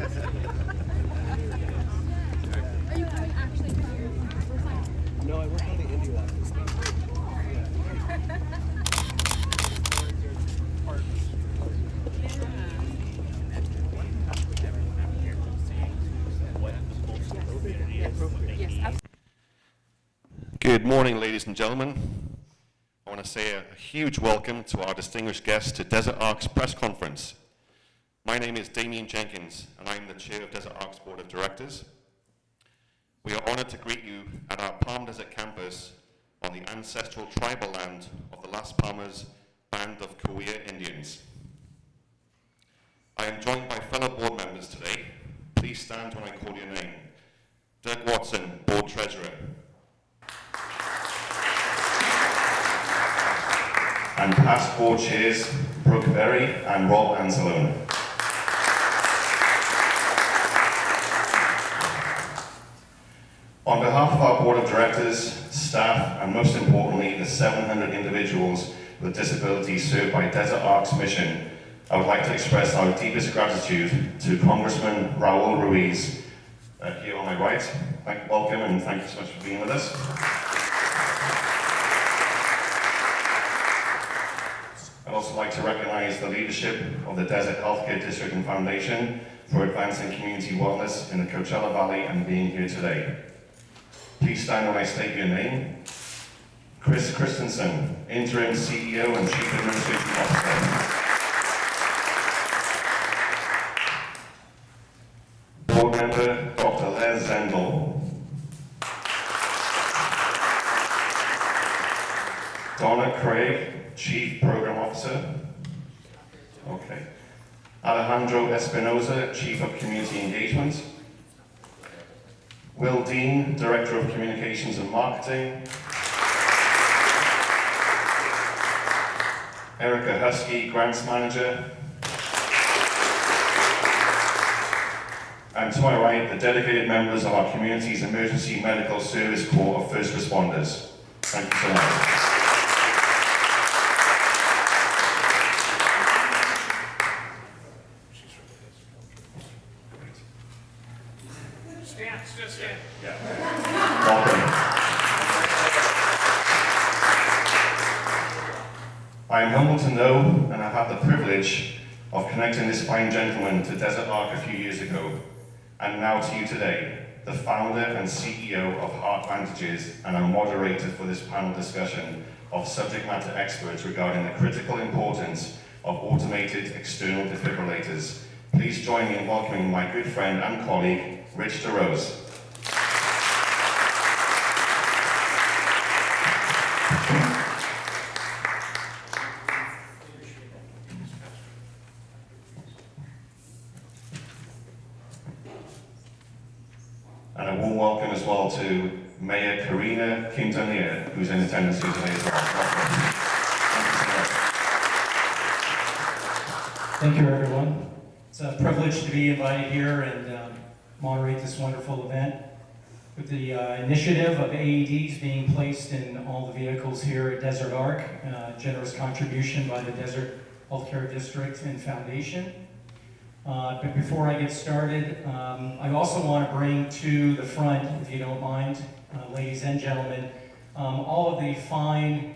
No, I work on the Indy office. Good morning, ladies and gentlemen. I want to say a huge welcome to our distinguished guests to Desert Arc's press conference. My name is Damien Jenkins, and I'm the chair of Desert Arc's board of directors. We are honored to greet you at our Palm Desert campus on the ancestral tribal land of the Las Palmas Band of Cahuilla Indians. I am joined by fellow board members today. Please stand when I call your name. Dirk Watson, board treasurer. And past board chairs, Brooke Berry and Rob Anzalone. On behalf of our board of directors, staff, and most importantly, the 700 individuals with disabilities served by Desert Arc's mission, I would like to express our deepest gratitude to Congressman Raul Ruiz, here on my right. Welcome and thank you so much for being with us. I'd also like to recognize the leadership of the Desert Healthcare District and Foundation for advancing community wellness in the Coachella Valley and being here today. Please stand when I state your name. Chris Christensen, Interim CEO and Chief Administrative Officer. Board Member Dr. Les Zendel. Donna Craig, Chief Program Officer. Okay. Alejandro Espinoza, Chief of Community Engagement. Will Dean, Director of Communications and Marketing. Erica Husky, Grants Manager. And to my right, the dedicated members of our community's Emergency Medical Service Corps of First Responders. Thank you so much. I am humbled to know, and I have the privilege of connecting this fine gentleman to Desert Arc a few years ago, and now to you today, the founder and CEO of Heart Vantages, and our moderator for this panel discussion of subject matter experts regarding the critical importance of automated external defibrillators. Please join me in welcoming my good friend and colleague, Rich DeRose. And a warm welcome as well to Mayor Karina Quintanilla, who's in attendance here today as well. Thank you, everyone. It's a privilege to be invited here and moderate this wonderful event. With the initiative of AEDs being placed in all the vehicles here at Desert Arc, generous contribution by the Desert Healthcare District and Foundation. But before I get started, I also want to bring to the front, if you don't mind, ladies and gentlemen, all of the fine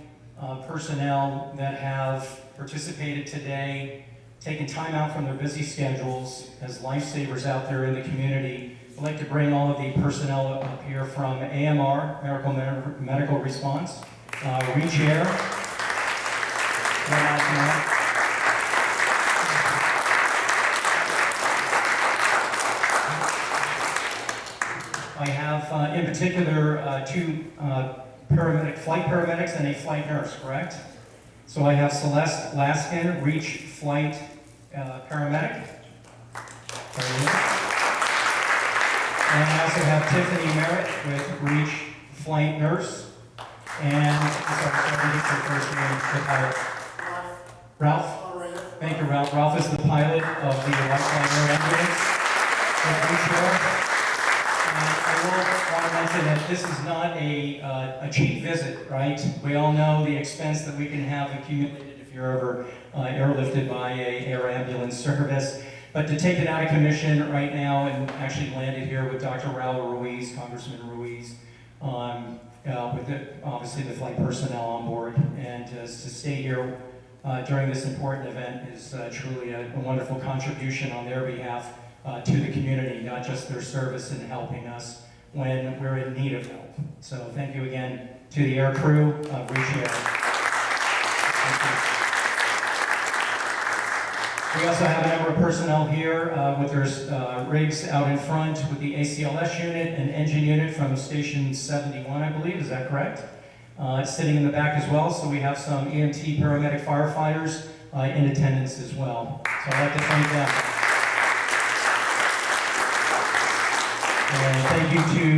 personnel that have participated today, taken time out from their busy schedules as lifesavers out there in the community. I'd like to bring all of the personnel up here from AMR, Medical Response, Reach Air, I have, in particular, two flight paramedics and a flight nurse, correct? So I have Celeste Laskin, Reach Flight Paramedic. And I also have Tiffany Merritt with Reach Flight Nurse. And, I'm sorry, I didn't get your first name, the pilot. Ralph? Thank you, Ralph. Ralph is the pilot of the Lifeline Air Ambulance with Reach Air. I will want to mention that this is not a cheap visit, right? We all know the expense that we can have accumulated if you're ever airlifted by an air ambulance service. But to take it out of commission right now and actually land it here with Dr. Raul Ruiz, Congressman Ruiz, obviously the flight personnel on board, and to stay here during this important event is truly a wonderful contribution on their behalf to the community, not just their service in helping us when we're in need of help. So thank you again to the air crew. Appreciate it. Thank you. We also have a number of personnel here with their rigs out in front with the ACLS unit and engine unit from Station 71, I believe. Is that correct? Sitting in the back as well. So we have some EMT paramedic firefighters in attendance as well. So I'd like to thank them. And thank you to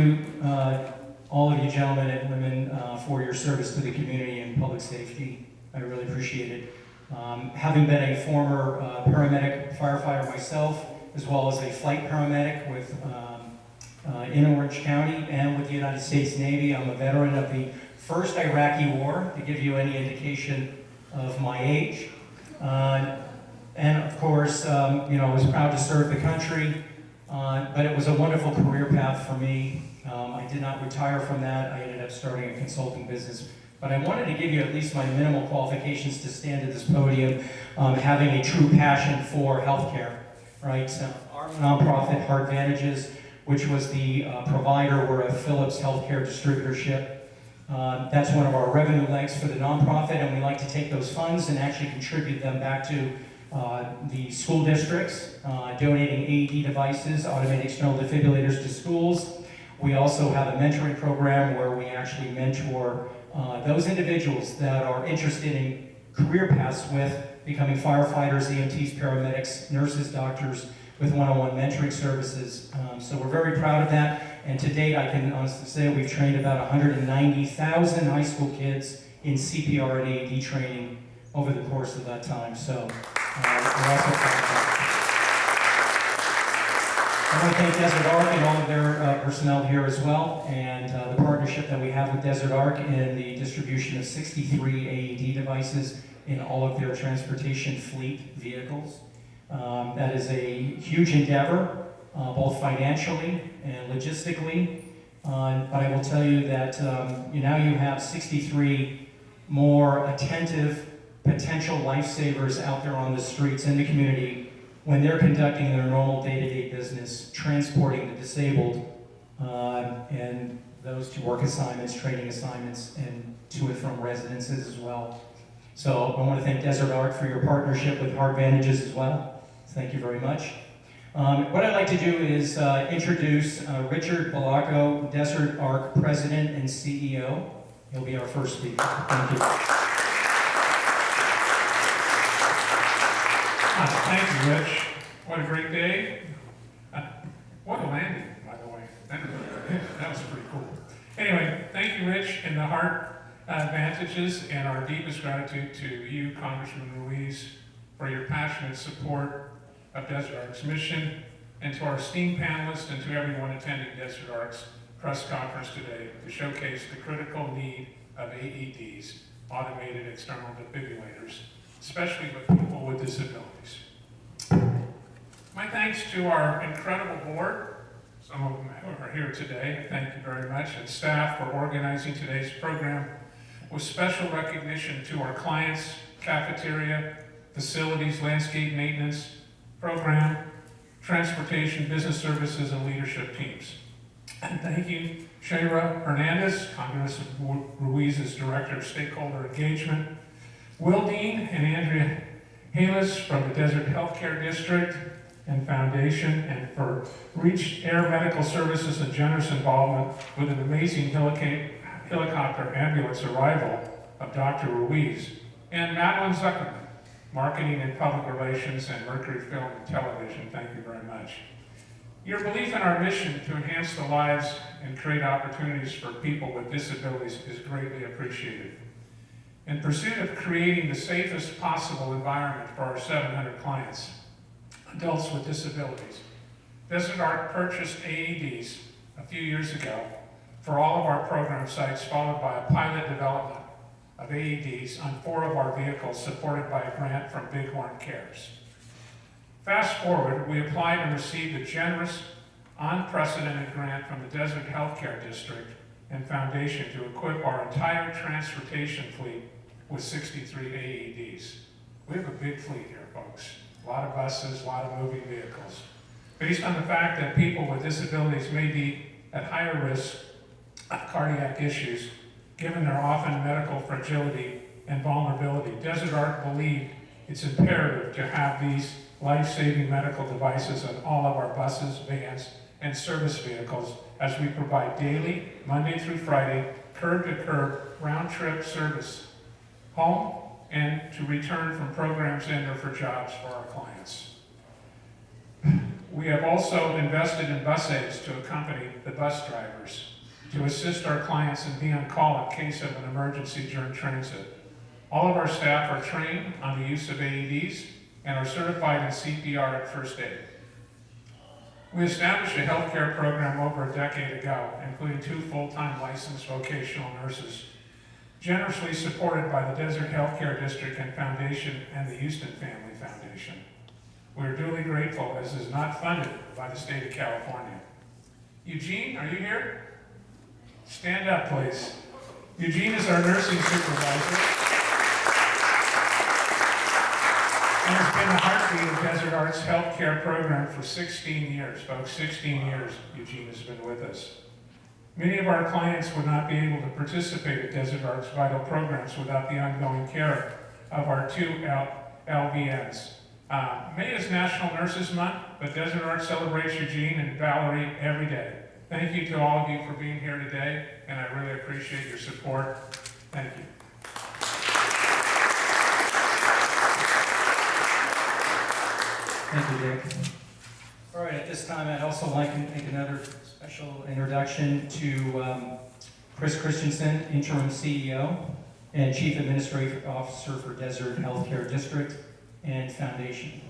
all of you gentlemen and women for your service to the community and public safety. I really appreciate it. Having been a former paramedic firefighter myself, as well as a flight paramedic with in Orange County and with the United States Navy, I'm a veteran of the first Iraqi war, to give you any indication of my age. And of course, I was proud to serve the country, but it was a wonderful career path for me. I did not retire from that. I ended up starting a consulting business. But I wanted to give you at least my minimal qualifications to stand at this podium, having a true passion for healthcare, right? So our nonprofit, Heartvantages, which was the provider, we're a Philips healthcare distributorship. That's one of our revenue legs for the nonprofit, and we like to take those funds and actually contribute them back to the school districts, donating AED devices, automated external defibrillators to schools. We also have a mentoring program where we actually mentor those individuals that are interested in career paths with becoming firefighters, EMTs, paramedics, nurses, doctors, with one-on-one mentoring services. So we're very proud of that. And to date, I can honestly say we've trained about 190,000 high school kids in CPR and AED training over the course of that time. So we're also proud of that. I want to thank Desert Arc and all of their personnel here as well, and the partnership that we have with Desert Arc in the distribution of 63 AED devices in all of their transportation fleet vehicles. That is a huge endeavor, both financially and logistically, but I will tell you that now you have 63 more attentive potential lifesavers out there on the streets in the community when they're conducting their normal day-to-day business, transporting the disabled and those to work assignments, training assignments, and to and from residences as well. So I want to thank Desert Arc for your partnership with Heartvantages as well. Thank you very much. What I'd like to do is introduce Richard Balaco, Desert Arc President and CEO. He'll be our first speaker. Thank you. Thank you, Rich. What a great day. What a landing, by the way. That was pretty cool. Anyway, thank you, Rich, and the Heartvantages, and our deepest gratitude to you, Congressman Ruiz, for your passionate support of Desert Arc's mission, and to our esteemed panelists and to everyone attending Desert Arc's press conference today to showcase the critical need of AEDs, automated external defibrillators, especially with people with disabilities. My thanks to our incredible board, some of them who are here today, thank you very much, and staff for organizing today's program, with special recognition to our clients, cafeteria, facilities, landscape maintenance, program, transportation, business services, and leadership teams. And thank you, Shayra Hernandez, Congressman Ruiz's Director of Stakeholder Engagement, Will Dean and Andrea Halis from the Desert Healthcare District and Foundation, and for Reach Air Medical Services and generous involvement with an amazing helicopter ambulance arrival of Dr. Ruiz, and Madeline Zuckerman, Marketing and Public Relations and Mercury Film and Television. Thank you very much. Your belief in our mission to enhance the lives and create opportunities for people with disabilities is greatly appreciated. In pursuit of creating the safest possible environment for our 700 clients, adults with disabilities, Desert Arc purchased AEDs a few years ago for all of our program sites, followed by a pilot development of AEDs on 4 of our vehicles, supported by a grant from Bighorn Cares. Fast forward, we applied and received a generous, unprecedented grant from the Desert Healthcare District and Foundation to equip our entire transportation fleet with 63 AEDs. We have a big fleet here, folks. A lot of buses, a lot of moving vehicles. Based on the fact that people with disabilities may be at higher risk of cardiac issues, given their often medical fragility and vulnerability, Desert Arc believed it's imperative to have these life-saving medical devices on all of our buses, vans, and service vehicles as we provide daily, Monday through Friday, curb-to-curb, round-trip service, home and to return from programs and or for jobs for our clients. We have also invested in bus aids to accompany the bus drivers, to assist our clients and be on call in case of an emergency during transit. All of our staff are trained on the use of AEDs and are certified in CPR at first aid. We established a healthcare program over a decade ago, including 2 full-time licensed vocational nurses, generously supported by the Desert Healthcare District and Foundation and the Houston Family Foundation. We are duly grateful as is not funded by the state of California. Eugene, are you here? Stand up, please. Eugene is our nursing supervisor and has been the heartbeat of Desert Arc's healthcare program for 16 years, folks. 16 years Eugene has been with us. Many of our clients would not be able to participate at Desert Arc's vital programs without the ongoing care of our 2 LVNs. May is National Nurses Month, but Desert Arc celebrates Eugene and Valerie every day. Thank you to all of you for being here today, and I really appreciate your support. Thank you. Thank you, Dick. All right, at this time, I'd also like to make another special introduction to Chris Christensen, Interim CEO and Chief Administrative Officer for Desert Healthcare District and Foundation.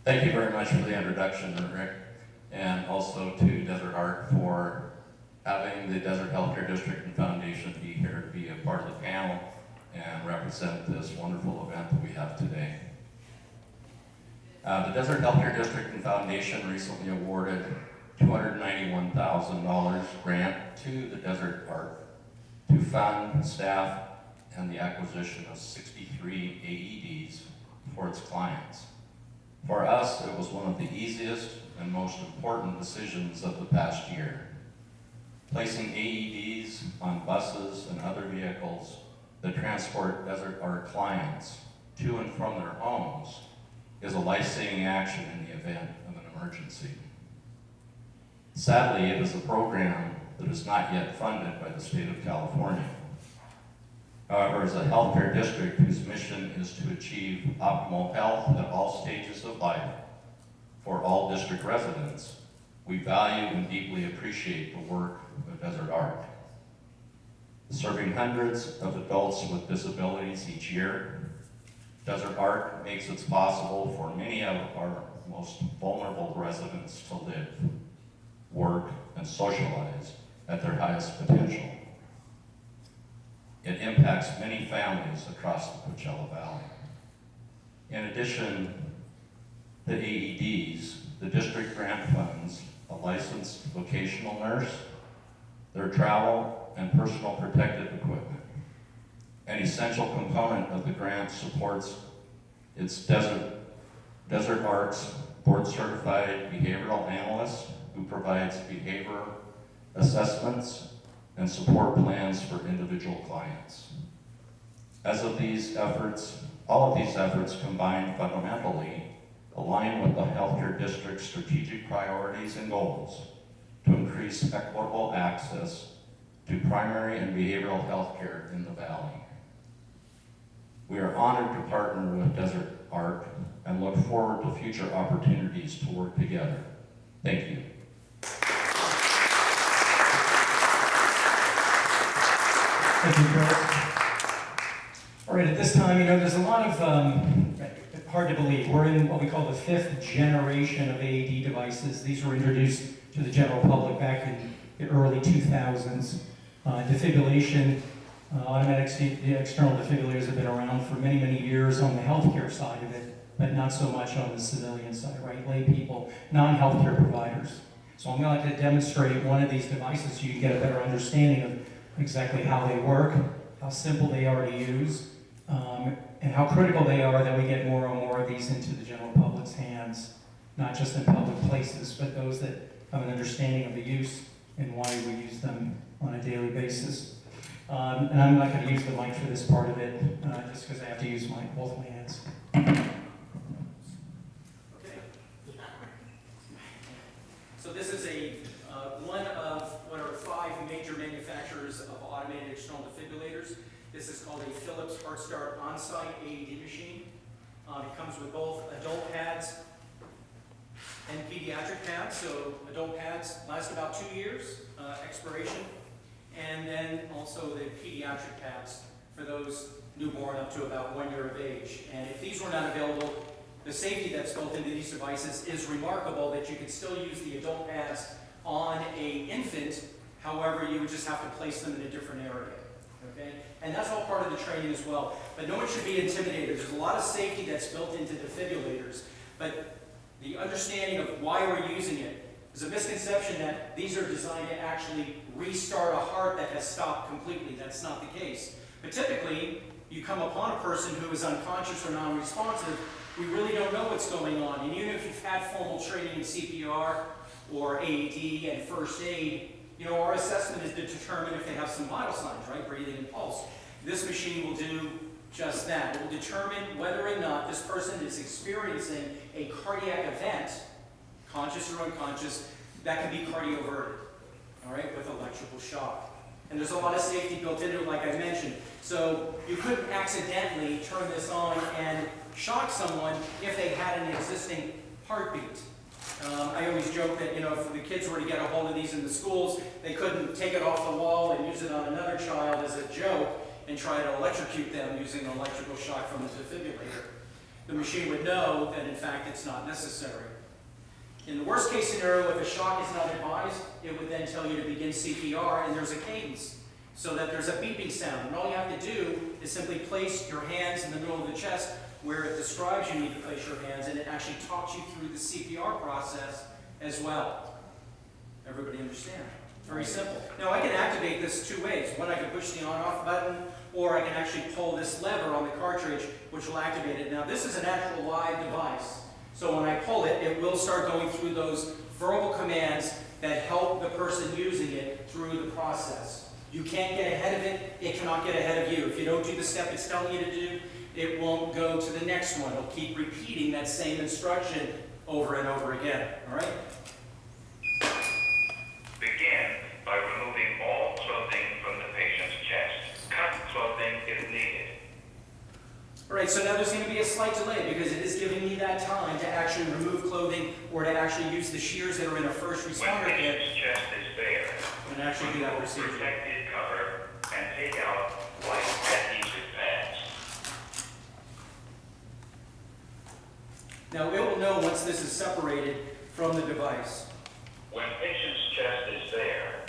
Thank you very much for the introduction, Rick, and also to Desert Arc for having the Desert Healthcare District and Foundation be here to be a part of the panel and represent this wonderful event that we have today. The Desert Healthcare District and Foundation recently awarded $291,000 grant to the Desert Arc to fund, staff, and the acquisition of 63 AEDs for its clients. For us, it was one of the easiest and most important decisions of the past year. Placing AEDs on buses and other vehicles that transport Desert Arc clients to and from their homes is a life-saving action in the event of an emergency. Sadly, it is a program that is not yet funded by the state of California. However, as a healthcare district whose mission is to achieve optimal health at all stages of life for all district residents, we value and deeply appreciate the work of Desert Arc. Serving hundreds of adults with disabilities each year, Desert Arc makes it possible for many of our most vulnerable residents to live, work, and socialize at their highest potential. It impacts many families across the Coachella Valley. In addition to AEDs, the district grant funds a licensed vocational nurse, their travel and personal protective equipment. An essential component of the grant supports its Desert Arc's board-certified behavioral analyst who provides behavior assessments and support plans for individual clients. All of these efforts combined fundamentally align with the healthcare district's strategic priorities and goals to increase equitable access to primary and behavioral health care in the Valley. We are honored to partner with Desert Arc and look forward to future opportunities to work together. Thank you. Thank you, Chris. All right, at this time, there's a lot of, hard to believe, we're in what we call the 5th generation of AED devices. These were introduced to the general public back in the early 2000s. Defibrillation The external defibrillators have been around for many, many years on the healthcare side of it, but not so much on the civilian side, right? Lay people, non-healthcare providers. So I'm going to demonstrate one of these devices so you can get a better understanding of exactly how they work, how simple they are to use, and how critical they are that we get more and more of these into the general public's hands, not just in public places, but those that have an understanding of the use and why we use them on a daily basis. And I'm not going to use the mic for this part of it, just because I have to use both my hands. Okay. So this is one of what are 5 major manufacturers of automated external defibrillators. This is called a Philips HeartStart On-Site AED machine. It comes with both adult pads and pediatric pads. So adult pads last about 2 years expiration, and then also the pediatric pads for those newborn up to about 1 year of age. And if these were not available, the safety that's built into these devices is remarkable, that you could still use the adult pads on an infant. However, you would just have to place them in a different area. Okay? And that's all part of the training as well. But no one should be intimidated. There's a lot of safety that's built into defibrillators, but the understanding of why we're using it is a misconception that these are designed to actually restart a heart that has stopped completely. That's not the case. But typically, you come upon a person who is unconscious or non-responsive, we really don't know what's going on. And even if you've had formal training in CPR or AED and first aid, our assessment is to determine if they have some vital signs, right? Breathing and pulse. This machine will do just that. It will determine whether or not this person is experiencing a cardiac event, conscious or unconscious, that can be cardioverted, all right, with electrical shock. And there's a lot of safety built into it, like I mentioned. So you couldn't accidentally turn this on and shock someone if they had an existing heartbeat. I always joke that, if the kids were to get a hold of these in the schools, they couldn't take it off the wall and use it on another child as a joke and try to electrocute them using an electrical shock from the defibrillator. The machine would know that, in fact, it's not necessary. In the worst case scenario, if a shock is not advised, it would then tell you to begin CPR, and there's a cadence, so that there's a beeping sound. And all you have to do is simply place your hands in the middle of the chest where it describes you need to place your hands, and it actually talks you through the CPR process as well. Everybody understand? Very simple. Now, I can activate this 2 ways. One, I can push the on-off button, or I can actually pull this lever on the cartridge, which will activate it. Now, this is an actual live device. So when I pull it, it will start going through those verbal commands that help the person using it through the process. You can't get ahead of it. It cannot get ahead of you. If you don't do the step it's telling you to do, it won't go to the next one. It'll keep repeating that same instruction over and over again. All right? Begin by removing all clothing from the patient's chest. Cut clothing if needed. All right, so now there's going to be a slight delay because it is giving me that time to actually remove clothing or to actually use the shears that are in a first responder When kit patient's chest is bare, and actually do that remove procedure. protected cover and take out white adhesive pads. Now, it will know once this is separated from the device. When patient's chest is bare,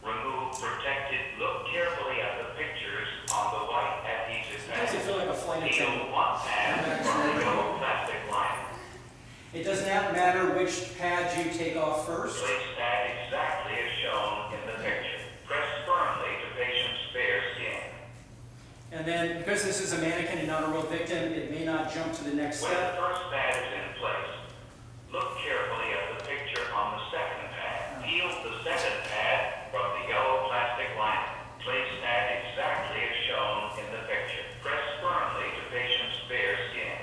remove protected. Look carefully at the pictures on the white adhesive Sometimes I pads. feel like a flight Peel attendant. one pad from the yellow plastic lining. It does not matter which pad you take off first. Place pad exactly as shown in the picture. Press firmly to patient's bare skin. And then, because this is a mannequin and not a real victim, it may not jump to the next When the step. first pad is in place, look carefully at the picture on the second pad. Peel the second pad from the yellow plastic lining. Place pad exactly as shown in the picture. Press firmly to patient's bare skin.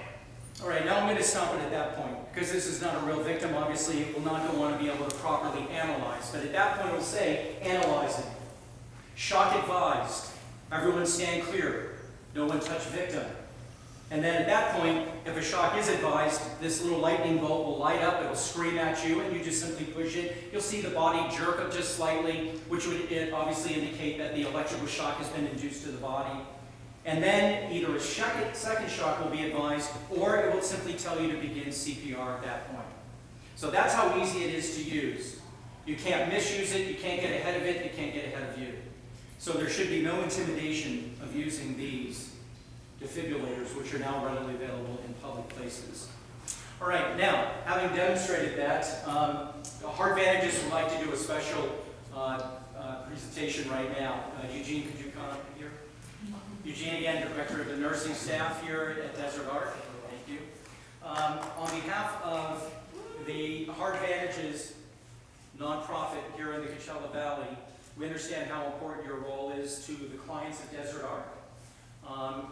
All right, now I'm going to stop it at that point. Because this is not a real victim, obviously, it will not go on to be able to properly analyze. But at that point, it will say, analyzing. Shock advised. Everyone stand clear. No one touch victim. And then at that point, if a shock is advised, this little lightning bolt will light up, it will scream at you, and you just simply push it. You'll see the body jerk up just slightly, which would obviously indicate that the electrical shock has been induced to the body. And then either a second shock will be advised, or it will simply tell you to begin CPR at that point. So that's how easy it is to use. You can't misuse it, you can't get ahead of it, you can't get ahead of you. So there should be no intimidation of using these defibrillators, which are now readily available in public places. All right, now, having demonstrated that, HeartVantages would like to do a special presentation right now. Eugene, could you come up here? Eugene, again, Director of the Nursing Staff here at Desert Arc. Thank you. On behalf of the HeartVantages nonprofit here in the Coachella Valley, we understand how important your role is to the clients of Desert Arc.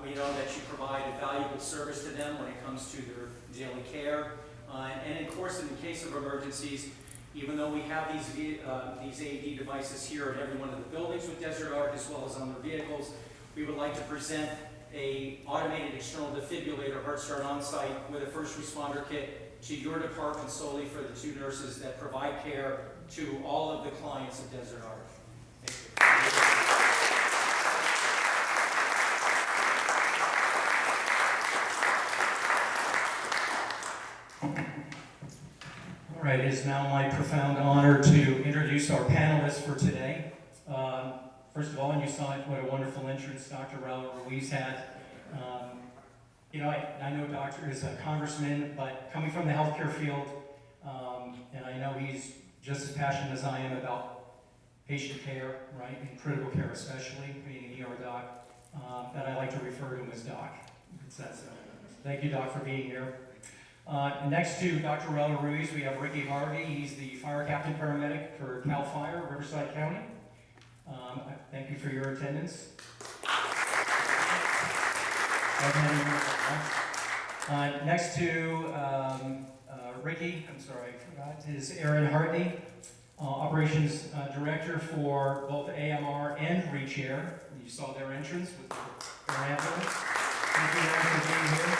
We know that you provide a valuable service to them when it comes to their daily care. And of course, in the case of emergencies, even though we have these AED devices here in every one of the buildings with Desert Arc as well as on their vehicles, we would like to present a automated external defibrillator HeartStart on-site with a first responder kit to your department solely for the 2 nurses that provide care to all of the clients of Desert Arc. Thank you. All right, it is now my profound honor to introduce our panelists for today. First of all, and you saw what a wonderful entrance Dr. Raul Ruiz had. I know Doctor is a congressman, but coming from the healthcare field, and I know he's just as passionate as I am about patient care, right, and critical care especially, being an ER doc, that I like to refer to him as Doc. Thank you, Doc, for being here. Next to Dr. Raul Ruiz, we have Ricky Harvey. He's the fire captain paramedic for CAL FIRE, Riverside County. Thank you for your attendance. Next to Ricky, I forgot, is Aaron Hartney, Operations Director for both AMR and ReachAir. You saw their entrance with their ambulance. Thank you, Aaron, for being here.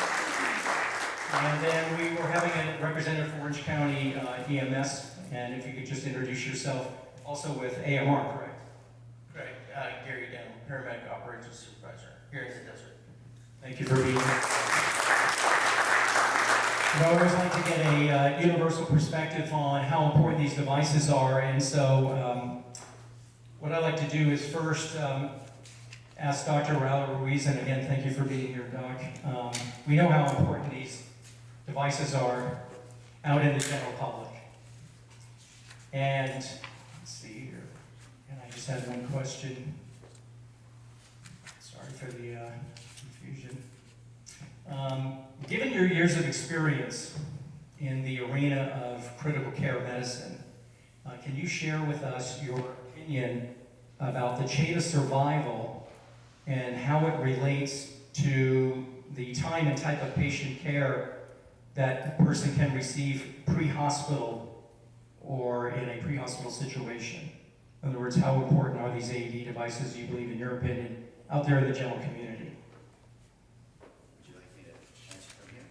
And then we were having a representative for Orange County EMS, and if you could just introduce yourself, also with AMR, correct? Correct. Gary Denham, Paramedic Operations Supervisor here in the desert. Thank you for being here. I always like to get a universal perspective on how important these devices are, and so what I like to do is first ask Dr. Raul Ruiz, and again, thank you for being here, Doc. We know how important these devices are out in the general public. And let's see here, and I just had one question. Sorry for the confusion. Given your years of experience in the arena of critical care medicine, can you share with us your opinion about the chain of survival and how it relates to the time and type of patient care that a person can receive pre-hospital or in a pre-hospital situation? In other words, how important are these AED devices, you believe, in your opinion, out there in the general community? Would you like me to answer from here?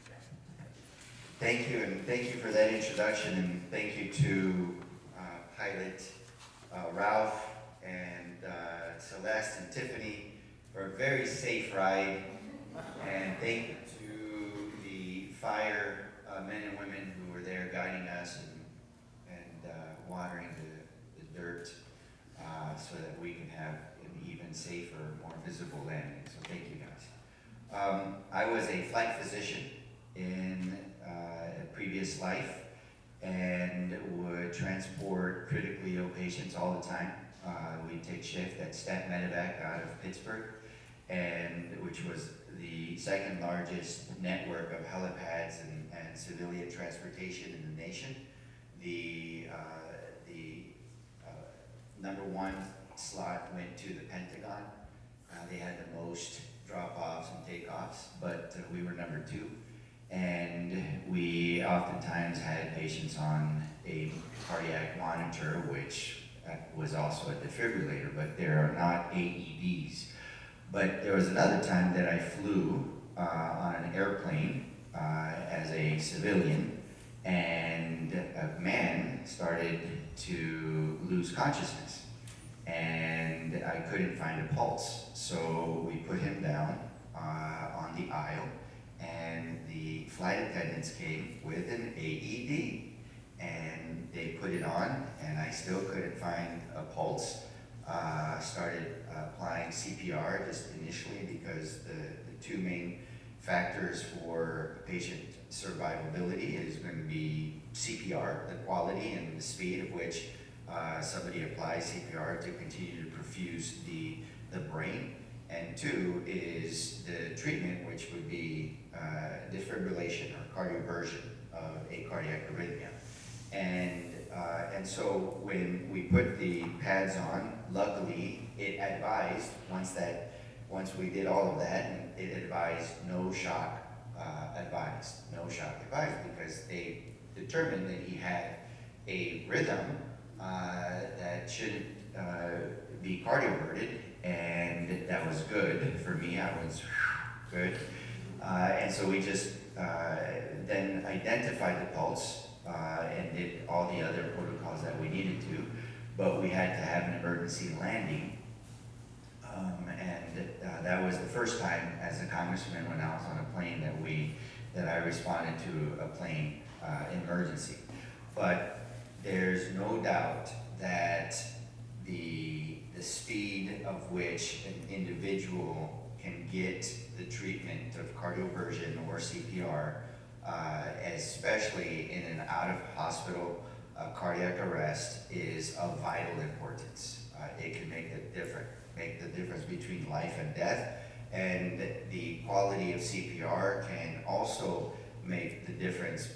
Thank you, and thank you for that introduction, and thank you to Pilot Ralph and Celeste and Tiffany for a very safe ride, and thank you to the fire men and women who were there guiding us and watering the dirt so that we can have an even safer, more visible landing. So thank you guys. I was a flight physician in a previous life and would transport critically ill patients all the time. We'd take shift at Stat Medevac out of Pittsburgh, and which was the second largest network of helipads and civilian transportation in the nation. The number 1 slot went to the Pentagon. They had the most drop-offs and takeoffs, but we were number 2. And we oftentimes had patients on a cardiac monitor, which was also a defibrillator, but there are not AEDs. But there was another time that I flew on an airplane as a civilian, and a man started to lose consciousness, and I couldn't find a pulse. So we put him down on the aisle, and the flight attendants came with an AED, and they put it on, and I still couldn't find a pulse. started applying CPR just initially because the two main factors for patient survivability is going to be CPR, the quality and the speed of which somebody applies CPR to continue to perfuse the brain. And two is the treatment, which would be defibrillation or cardioversion of a cardiac arrhythmia. And so when we put the pads on, luckily it advised, once we did all of that, it advised no shock advised, because they determined that he had a rhythm that shouldn't be cardioverted, and that was good for me. I was good. And so we just then identified the pulse and did all the other protocols that we needed to, but we had to have an emergency landing. And that was the first time as a congressman when I was on a plane that I responded to a plane emergency. But there's no doubt that the speed of which an individual can get the treatment of cardioversion or CPR, especially in an out-of-hospital cardiac arrest, is of vital importance. It can make the difference between life and death, and the quality of CPR can also make the difference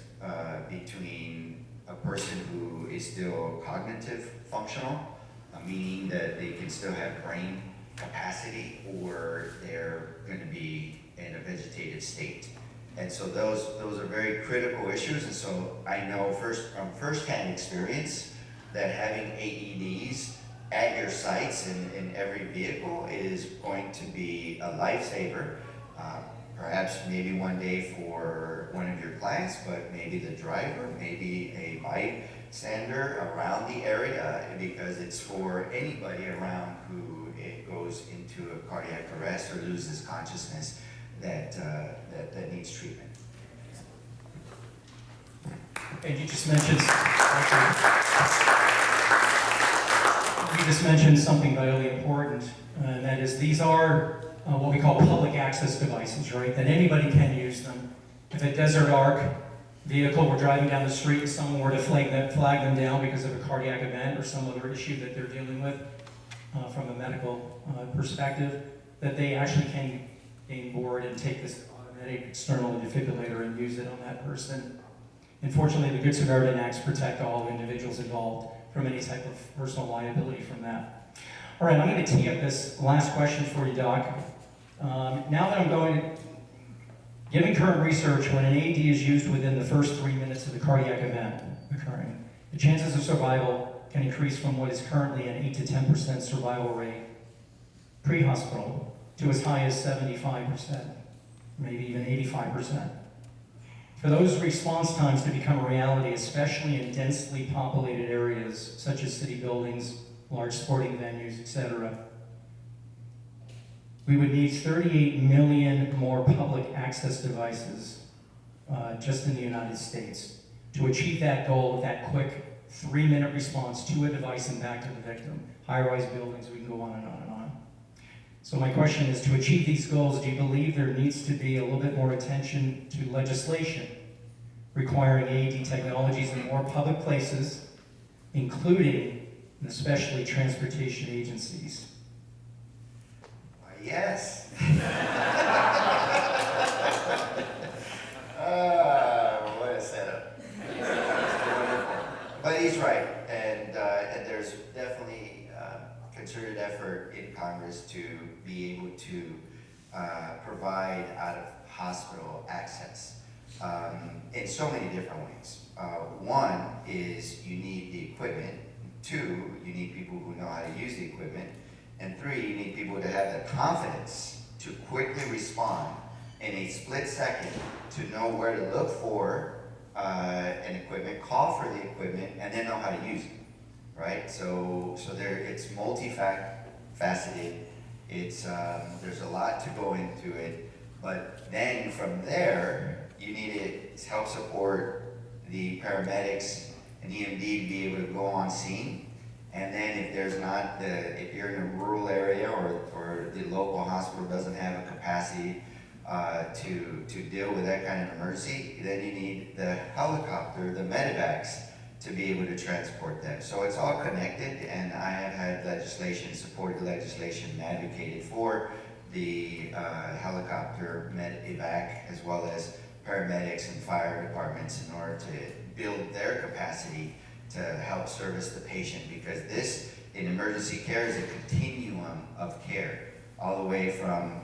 between a person who is still cognitive functional, meaning that they can still have brain capacity, or they're going to be in a vegetative state. And so those are very critical issues. And so I know from firsthand experience that having AEDs at your sites in every vehicle is going to be a lifesaver. Perhaps maybe one day for one of your clients, but maybe the driver, maybe a bystander around the area, because it's for anybody around who it goes into a cardiac arrest or loses consciousness that needs treatment. And you just mentioned something vitally important, and that is these are what we call public access devices, right? That anybody can use them. If a Desert Arc vehicle were driving down the street and someone were to flag them down because of a cardiac event or some other issue that they're dealing with from a medical perspective, that they actually can gain board and take this automatic external defibrillator and use it on that person. Unfortunately, the Good Samaritan Acts protect all individuals involved from any type of personal liability from that. All right, I'm going to tee up this last question for you, Doc. Now that I'm given current research, when an AED is used within the first 3 minutes of the cardiac event occurring, the chances of survival can increase from what is currently an 8 to 10% survival rate pre-hospital to as high as 75%, maybe even 85%. For those response times to become a reality, especially in densely populated areas such as city buildings, large sporting venues, etc., we would need 38 million more public access devices just in the United States to achieve that goal of that quick 3-minute response to a device and back to the victim. High-rise buildings, we can go on and on and on. So my question is, to achieve these goals, do you believe there needs to be a little bit more attention to legislation requiring AED technologies in more public places, including and especially transportation agencies? Yes. What a setup. But he's right, and there's definitely concerted effort in Congress to be able to provide out-of-hospital access in so many different ways. One is you need the equipment. Two, you need people who know how to use the equipment. And three, you need people to have the confidence to quickly respond in a split second, to know where to look for an equipment, call for the equipment, and then know how to use it, right? So it's multifaceted. There's a lot to go into it, but then from there, you need to help support the paramedics and EMD to be able to go on scene And then if there's not if you're in a rural area or the local hospital doesn't have a capacity to deal with that kind of emergency, then you need the helicopter, the medevacs, to be able to transport them. So it's all connected, and I have had legislation, supported legislation, and advocated for the helicopter medevac, as well as paramedics and fire departments, in order to build their capacity to help service the patient, because this, in emergency care, is a continuum of care, all the way from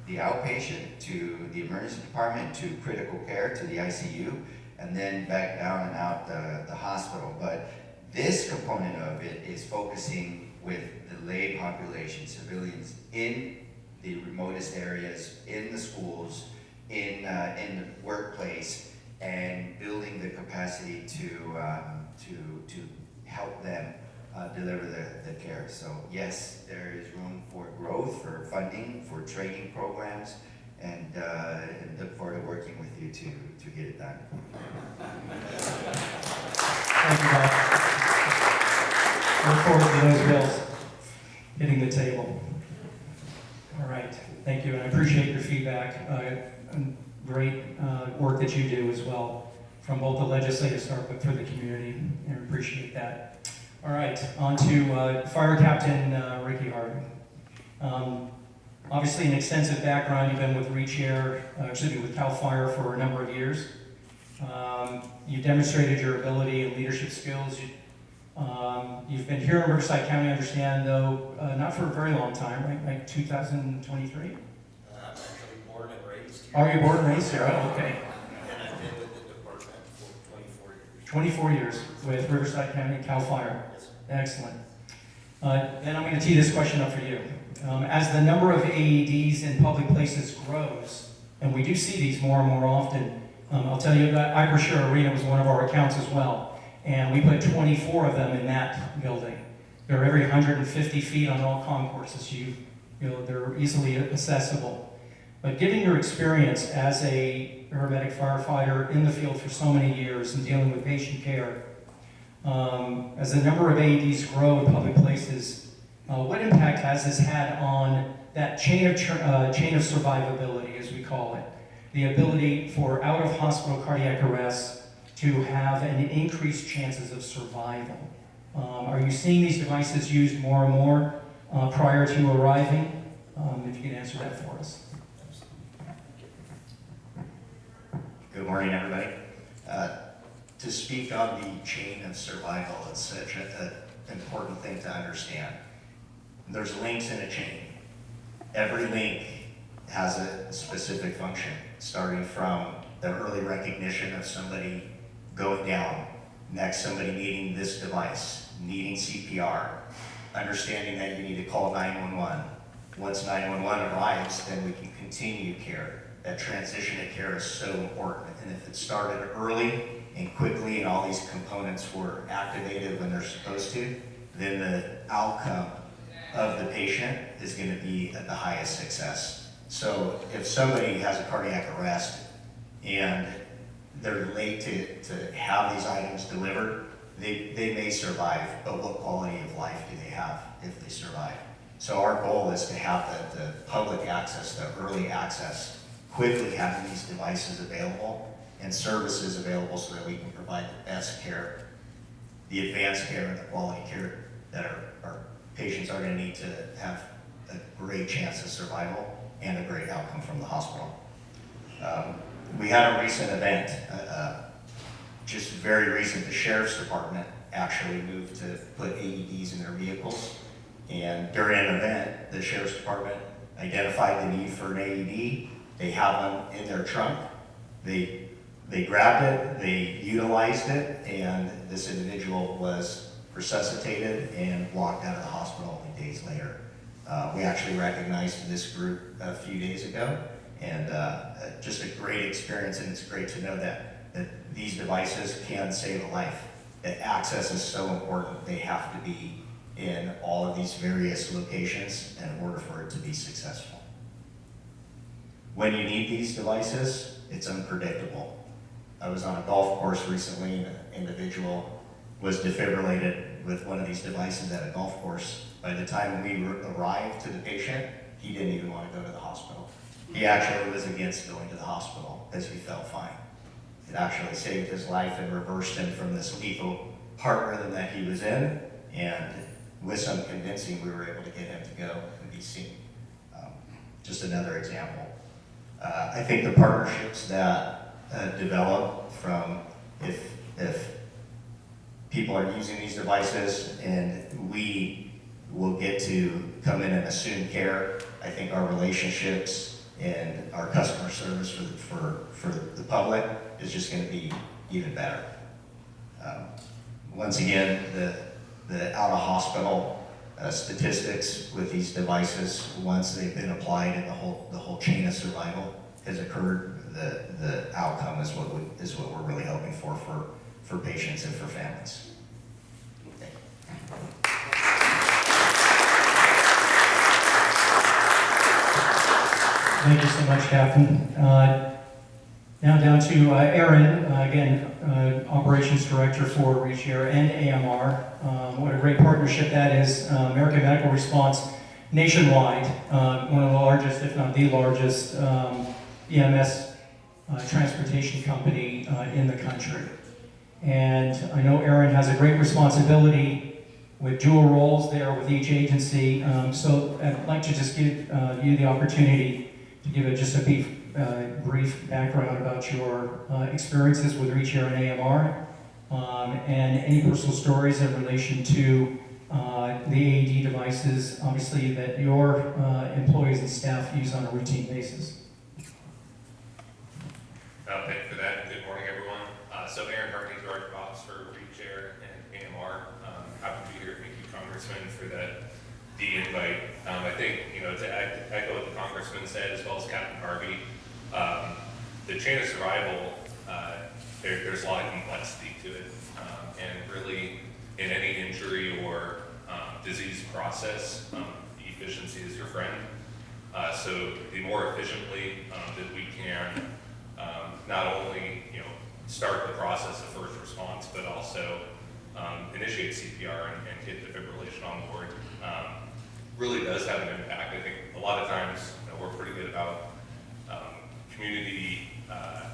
the outpatient to the emergency department to critical care to the ICU, and then back down and out the hospital. But this component of it is focusing with the lay population, civilians in the remotest areas, in the schools, in the workplace, and building the capacity to help them deliver the care. So yes, there is room for growth, for funding, for training programs, and look forward to working with you to get it done. Thank you, Bob. Look forward to those bills hitting the table. All right, thank you, and I appreciate your feedback. And great work that you do as well, from both the legislative start but for the community, and I appreciate that. All right, on to Fire Captain Ricky Harvey. Obviously an extensive background. You've been with with CAL FIRE for a number of years. You demonstrated your ability and leadership skills. You've been here in Riverside County, I understand, though, not for a very long time, right? Like 2023? I'm actually born and raised here. Are you born and raised here? Oh, okay. And I've been with the department for 24 years. 24 years with Riverside County CAL FIRE. Yes, sir. Excellent. Then I'm going to tee this question up for you. As the number of AEDs in public places grows, and we do see these more and more often, I'll tell you that Ibershire Arena was one of our accounts as well, and we put 24 of them in that building. They're every 150 feet on all concourses. You know, they're easily accessible. But given your experience as a paramedic firefighter in the field for so many years and dealing with patient care, as the number of AEDs grow in public places, what impact has this had on that chain of survivability, as we call it? The ability for out-of-hospital cardiac arrest to have an increased chances of survival. Are you seeing these devices used more and more prior to arriving? If you can answer that for us. Good morning, everybody. To speak on the chain of survival, it's such an important thing to understand. There's links in a chain. Every link has a specific function, starting from the early recognition of somebody going down, next somebody needing this device, needing CPR, understanding that you need to call 911. Once 911 arrives, then we can continue care. That transition of care is so important, and if it started early and quickly and all these components were activated when they're supposed to, then the outcome of the patient is going to be at the highest success. So if somebody has a cardiac arrest and they're late to have these items delivered, they may survive, but what quality of life do they have if they survive? So our goal is to have the public access, the early access, quickly having these devices available and services available so that we can provide the best care, the advanced care and the quality care that our patients are going to need to have a great chance of survival and a great outcome from the hospital. We had a recent event, just very recent. The Sheriff's Department actually moved to put AEDs in their vehicles, and during an event, the Sheriff's Department identified the need for an AED. They have them in their trunk. They grabbed it, they utilized it, and this individual was resuscitated and walked out of the hospital only days later. We actually recognized this group a few days ago, and just a great experience, and it's great to know that these devices can save a life. That access is so important. They have to be in all of these various locations in order for it to be successful. When you need these devices, it's unpredictable. I was on a golf course recently, and an individual was defibrillated with one of these devices at a golf course. By the time we arrived to the patient, he didn't even want to go to the hospital. He actually was against going to the hospital because he felt fine. It actually saved his life and reversed him from this lethal heart rhythm that he was in, and with some convincing, we were able to get him to go and be seen. Just another example. I think the partnerships that develop from if people are using these devices and we will get to come in and assume care, I think our relationships and our customer service for the public is just going to be even better. Once again, the out-of-hospital statistics with these devices, once they've been applied and the whole chain of survival has occurred, the outcome is what we're really hoping for patients and for families. Thank you. Thank you so much, Captain. Now down to Aaron, again, Operations Director for ReachAir and AMR. What a great partnership that is. American Medical Response nationwide, one of the largest, if not the largest, EMS transportation company in the country. And I know Aaron has a great responsibility with dual roles there with each agency. So I'd like to just give you the opportunity to give just a brief background about your experiences with ReachAir and AMR, and any personal stories in relation to the AED devices, obviously, that your employees and staff use on a routine basis. Thank you for that. Good morning, everyone. So Aaron Hartney, Director of Ops for ReachAir and AMR. Happy to be here. Thank you, Congressman, for the invite. I think, to echo what the Congressman said, as well as Captain Harvey, the chain of survival, there's a lot of complexity to it. And really, in any injury or disease process, efficiency is your friend. So the more efficiently that we can not only start the process of first response, but also initiate CPR and get defibrillation on board, really does have an impact. I think a lot of times we're pretty good about community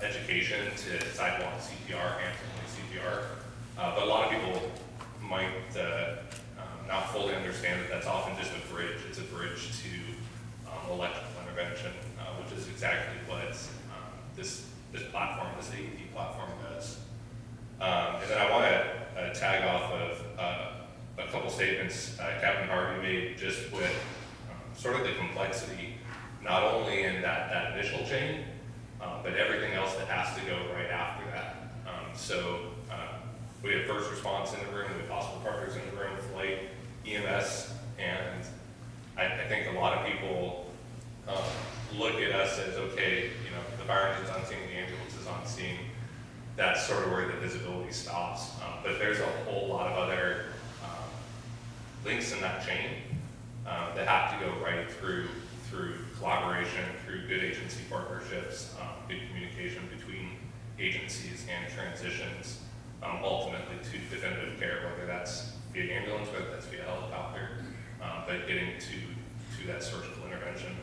education to sidewalk CPR, hand-to-hand CPR, but a lot of people might not fully understand that that's often just a bridge. It's a bridge to electrical intervention, which is exactly what this platform, this AED platform does. And then I want to tag off of a couple statements Captain Harvey made just with sort of the complexity, not only in that initial chain, but everything else that has to go right after that. So we have first response in the room, we have hospital partners in the room, flight, EMS, and I think a lot of people look at us as, okay, the fire engine's on scene, the ambulance is on scene. That's sort of where the visibility stops. But there's a whole lot of other links in that chain that have to go right through collaboration, through good agency partnerships, good communication between agencies and transitions, ultimately to definitive care, whether that's via ambulance, whether that's via helicopter, but getting to that surgical intervention.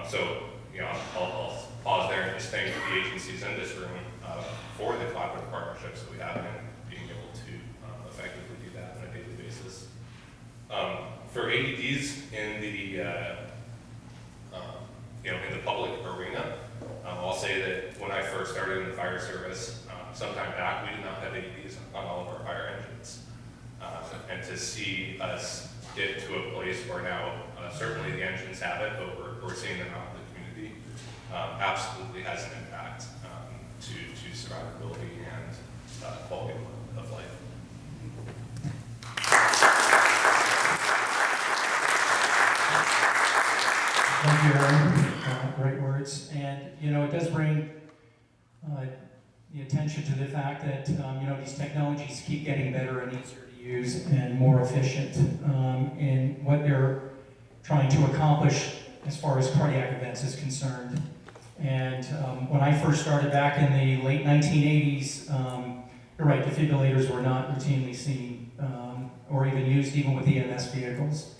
So, I'll pause there and just thank the agencies in this room for the collaborative partnerships that we have and being able to effectively do that on a daily basis. For AEDs in the public arena, I'll say that when I first started in the fire service, sometime back, we did not have AEDs on all of our fire engines. And to see us get to a place where now certainly the engines have it, but we're seeing them out in the community, absolutely has an impact to survivability and quality of life. Thank you, Aaron. Great words. And, it does bring the attention to the fact that, these technologies keep getting better and easier to use and more efficient in what they're trying to accomplish as far as cardiac events is concerned. And when I first started back in the late 1980s, you're right, defibrillators were not routinely seen or even used even with EMS vehicles.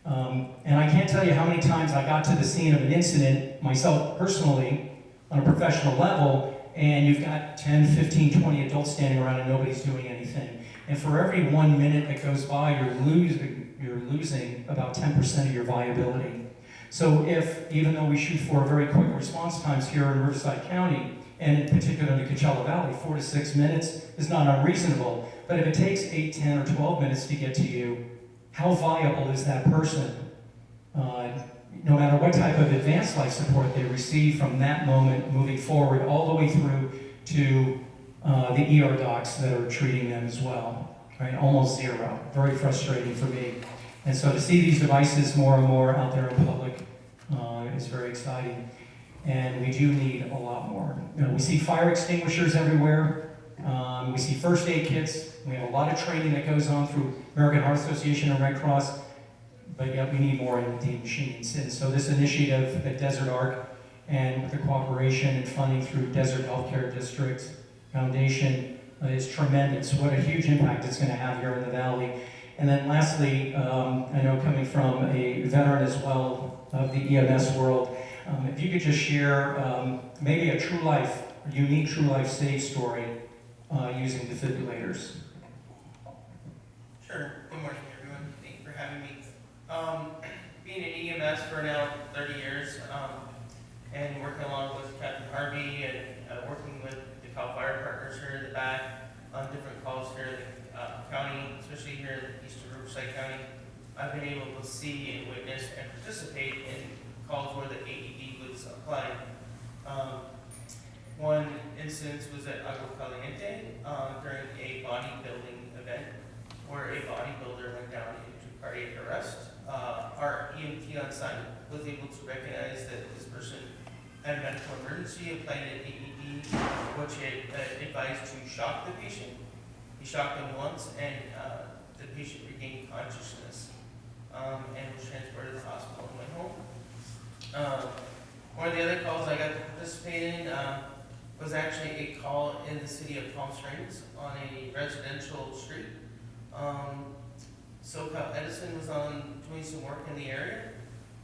And I can't tell you how many times I got to the scene of an incident myself personally on a professional level, and you've got 10, 15, 20 adults standing around and nobody's doing anything. And for every 1 minute that goes by, you're losing about 10% of your viability. So if, even though we shoot for very quick response times here in Riverside County, and in particular in the Coachella Valley, 4 to 6 minutes is not unreasonable, but if it takes 8, 10, or 12 minutes to get to you, how viable is that person? No matter what type of advanced life support they receive from that moment moving forward, all the way through to the ER docs that are treating them as well, right? Almost zero. Very frustrating for me. And so to see these devices more and more out there in public is very exciting. And we do need a lot more. We see fire extinguishers everywhere. We see first aid kits. We have a lot of training that goes on through American Heart Association and Red Cross, but yet we need more ND machines. And so this initiative at Desert Arc, and with the cooperation and funding through Desert Healthcare District Foundation, is tremendous. What a huge impact it's going to have here in the Valley. And then lastly, I know coming from a veteran as well of the EMS world, if you could just share maybe a unique true life save story using defibrillators. Sure. Good morning, everyone. Thank you for having me. Being in EMS for now 30 years, and working along with Captain Harvey and working with the Cal Fire Partners here in the back on different calls here in the county, especially here in eastern Riverside County, I've been able to see and witness and participate in calls where the AED was applied. One instance was at Agua Caliente during a bodybuilding event where a bodybuilder went down into cardiac arrest. Our EMT on site was able to recognize that this person had a medical emergency, applied an AED, which it advised to shock the patient. He shocked him once, and the patient regained consciousness and was transported to the hospital and went home. One of the other calls I got to participate in was actually a call in the city of Palm Springs on a residential street. SoCal Edison was doing some work in the area,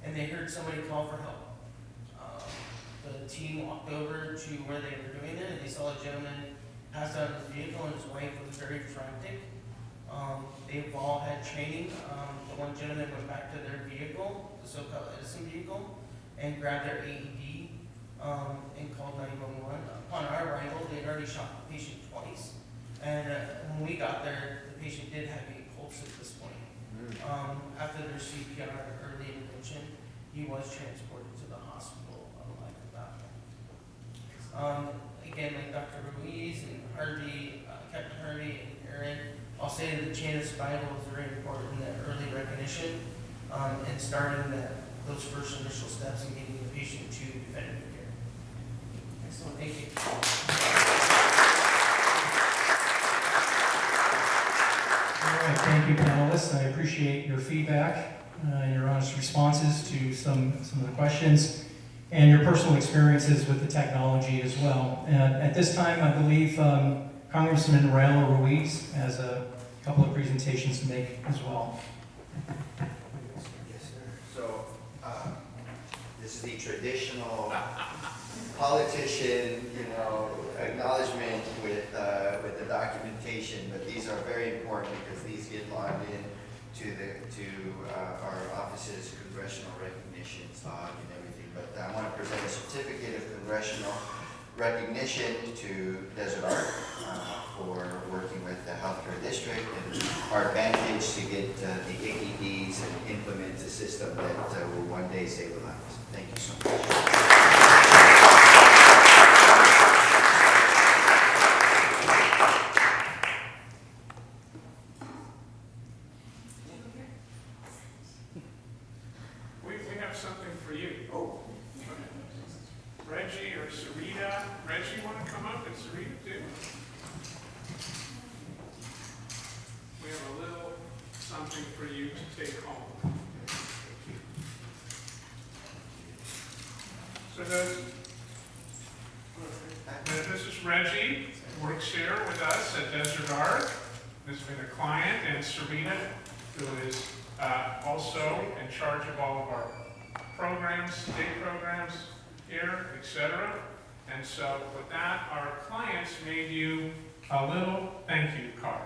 and they heard somebody call for help. The team walked over to where they were doing it, and they saw a gentleman pass out of his vehicle, and his wife was very frantic. They've all had training. The one gentleman went back to their vehicle, the SoCal Edison vehicle, and grabbed their AED and called 911. Upon our arrival, they had already shocked the patient twice. And when we got there, the patient did have a pulse at this point. After their CPR early intervention, he was transported to the hospital alive and about. Again, like Dr. Ruiz and Harvey, Captain Harvey and Aaron, I'll say that the chain of survival is very important, that early recognition, and starting those first initial steps and getting the patient to definitive care. Excellent, thank you. All right, thank you, panelists. I appreciate your feedback and your honest responses to some of the questions and your personal experiences with the technology as well. And at this time, I believe Congressman Raul Ruiz has a couple of presentations to make as well. Yes, sir. So, this is the traditional politician, acknowledgement with the documentation, but these are very important because these get logged in to our office's congressional recognition log and everything. But I want to present a certificate of congressional recognition to Desert Arc for working with the healthcare district and our advantage to get the AEDs and implement a system that will one day save lives. Thank you so much. We have something for you. Oh. Reggie or Sarita. Reggie, want to come up, and Sarita too? We have a little something for you to take home. So this is Reggie, works here with us at Desert Arc. There's been a client, and Serena, who is also in charge of all of our programs, state programs here, etc. And so with that, our clients made you a little thank you card.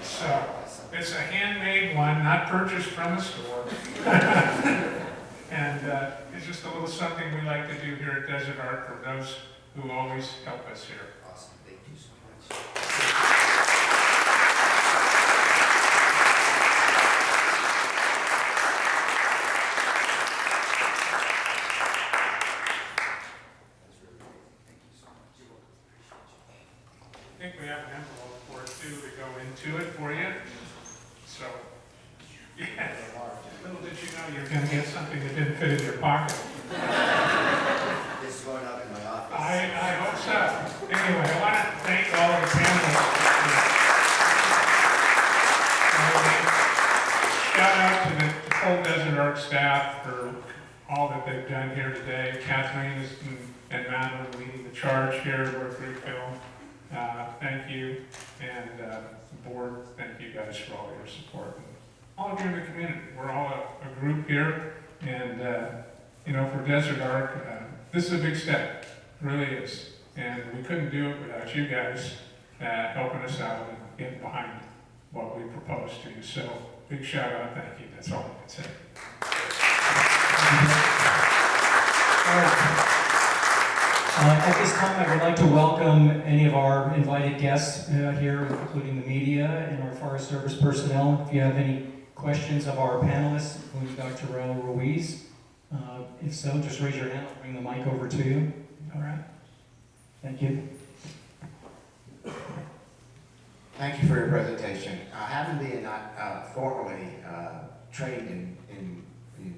So it's a handmade one, not purchased from a store. And it's just a little something we like to do here at Desert Art for those who always help us here. Awesome, thank you so much. I think we have an envelope for it too to go into it for you. So, yeah, little did you know you're going to get something that didn't fit in your pocket. This is going up in my office. I hope so. Anyway, I want to thank all of the panelists. Shout out to the whole Desert Art staff for all that they've done here today. Kathleen and Madeline leading the charge here at Worth Film. Thank you, and the board, thank you guys for all your support. And all of you in the community, we're all a group here, and you know, for Desert Art, this is a big step, it really is. And we couldn't do it without you guys helping us out and getting behind what we proposed to you. So, big shout out, thank you, that's all I can say. All right. At this time, I would like to welcome any of our invited guests here, including the media and our Forest Service personnel. If you have any questions of our panelists, including Dr. Raul Ruiz, if so, just raise your hand. I'll bring the mic over to you. All right. Thank you. Thank you for your presentation. Having been not formally trained in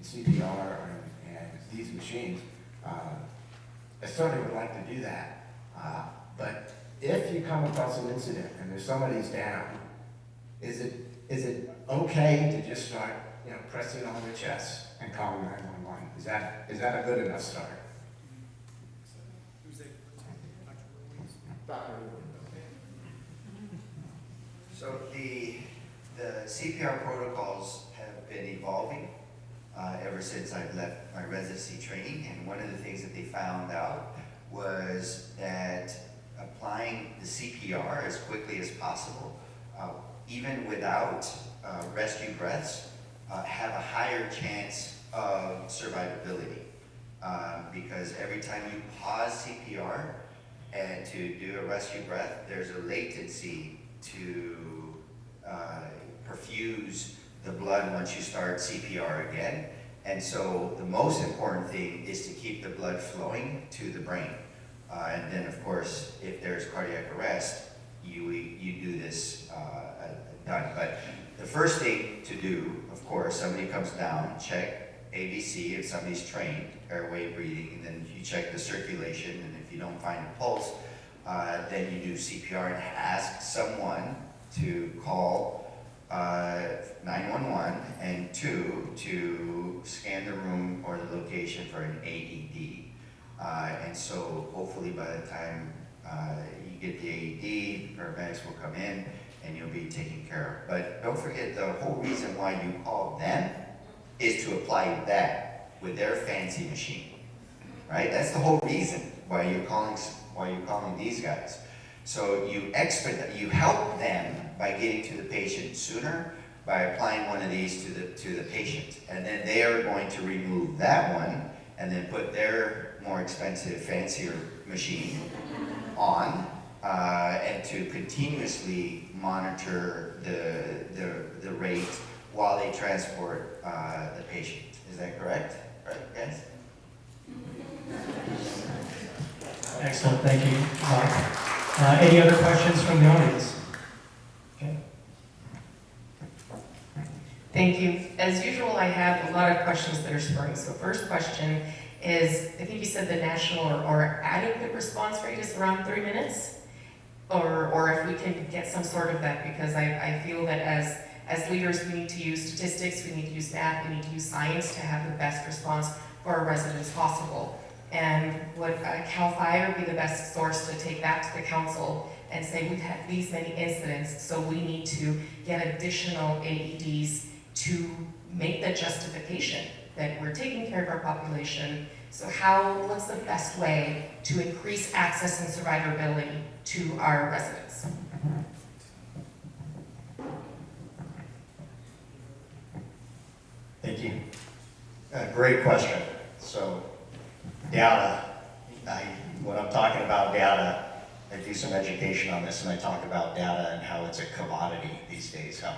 CPR and these machines, I certainly would like to do that. But if you come across an incident and there's somebody's down, is it okay to just start, pressing on their chest and calling 911? Is that a good enough start? So the CPR protocols have been evolving ever since I've left my residency training, and one of the things that they found out was that applying the CPR as quickly as possible, even without rescue breaths, have a higher chance of survivability. Because every time you pause CPR and to do a rescue breath, there's a latency to perfuse the blood once you start CPR again. And so the most important thing is to keep the blood flowing to the brain. And then of course, if there's cardiac arrest, you do this done. But the first thing to do, of course, somebody comes down, check ABC if somebody's trained, airway breathing, and then you check the circulation, and if you don't find a pulse, then you do CPR and ask someone to call 911, and 2, to scan the room or the location for an AED. And so hopefully by the time you get the AED, paramedics will come in and you'll be taken care of. But don't forget, the whole reason why you call them is to apply that with their fancy machine, right? That's the whole reason why you're calling these guys. So you help them by getting to the patient sooner by applying one of these to the patient, and then they are going to remove that one and then put their more expensive, fancier machine on, and to continuously monitor the rate while they transport the patient. Is that correct? Right, yes? Excellent, thank you, Mark. Any other questions from the audience? Okay. Thank you. As usual, I have a lot of questions that are spurring. So first question is, I think you said the national or adequate response rate is around 3 minutes? Or if we can get some sort of that, because I feel that as leaders, we need to use statistics, we need to use math, we need to use science to have the best response for our residents possible. And would CAL FIRE be the best source to take that to the council and say, we've had these many incidents, so we need to get additional AEDs to make the justification that we're taking care of our population. So what's the best way to increase access and survivability to our residents? Thank you. Great question. So, data, when I'm talking about data, I do some education on this and I talk about data and how it's a commodity these days. How,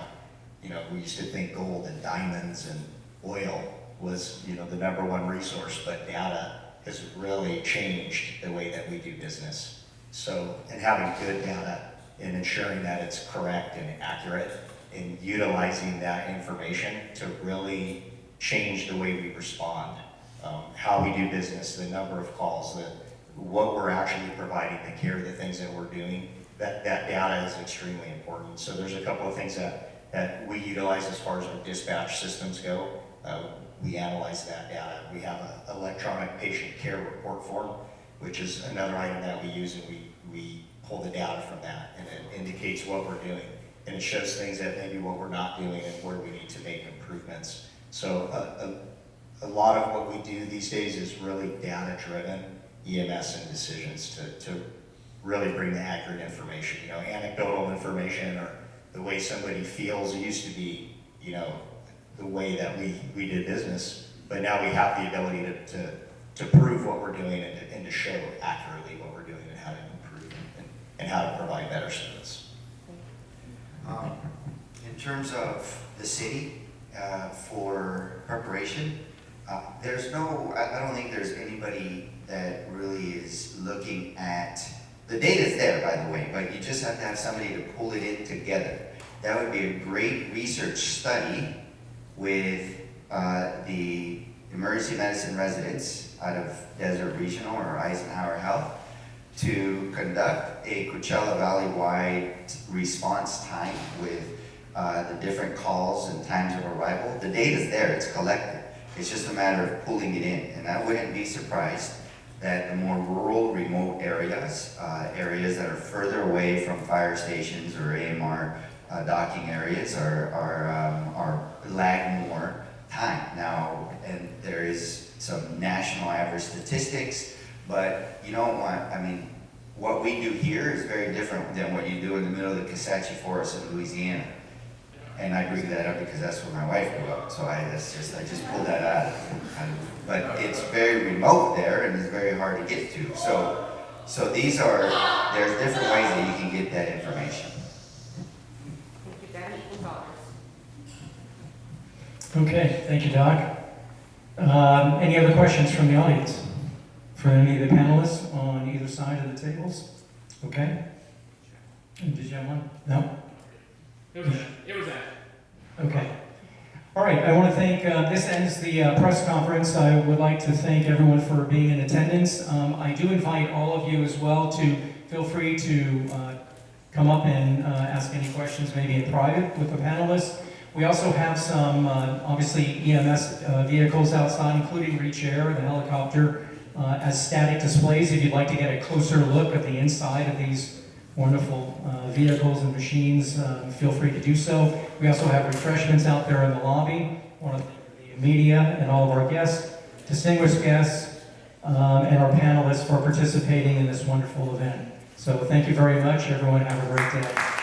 we used to think gold and diamonds and oil was, the #1 resource, but data has really changed the way that we do business. So, and having good data and ensuring that it's correct and accurate and utilizing that information to really change the way we respond, how we do business, the number of calls, what we're actually providing, the care, the things that we're doing, that data is extremely important. So there's a couple of things that we utilize as far as our dispatch systems go. We analyze that data. We have an electronic patient care report form, which is another item that we use, and we pull the data from that, and it indicates what we're doing. And it shows things that maybe what we're not doing and where we need to make improvements. So a lot of what we do these days is really data-driven EMS and decisions to really bring the accurate information. Anecdotal information or the way somebody feels. It used to be, the way that we did business, but now we have the ability to prove what we're doing and to show accurately what we're doing and how to improve and how to provide better service. In terms of the city, for preparation, I don't think there's anybody that really is looking at, the data's there, by the way, but you just have to have somebody to pull it in together. That would be a great research study with the emergency medicine residents out of Desert Regional or Eisenhower Health to conduct a Coachella Valley-wide response time with the different calls and times of arrival. The data's there, it's collected. It's just a matter of pulling it in. And I wouldn't be surprised that the more rural, remote areas, areas that are further away from fire stations or AMR docking areas are lag more time. Now, and there is some national average statistics, but what we do here is very different than what you do in the middle of the Kisatchie Forest in Louisiana. And I bring that up because that's where my wife grew up, so I just pulled that out. But it's very remote there and it's very hard to get to. So there's different ways that you can get that information. Okay, thank you, Doc. Any other questions from the audience? For any of the panelists on either side of the tables? Okay. And did you have one? No? It was that. Okay. All right, I want to thank, this ends the press conference. I would like to thank everyone for being in attendance. I do invite all of you as well to feel free to come up and ask any questions, maybe in private with the panelists. We also have some, obviously, EMS vehicles outside, including Reach Air, the helicopter, as static displays. If you'd like to get a closer look at the inside of these wonderful vehicles and machines, feel free to do so. We also have refreshments out there in the lobby. I want to thank the media and all of our guests, distinguished guests, and our panelists for participating in this wonderful event. So thank you very much, everyone. Have a great day.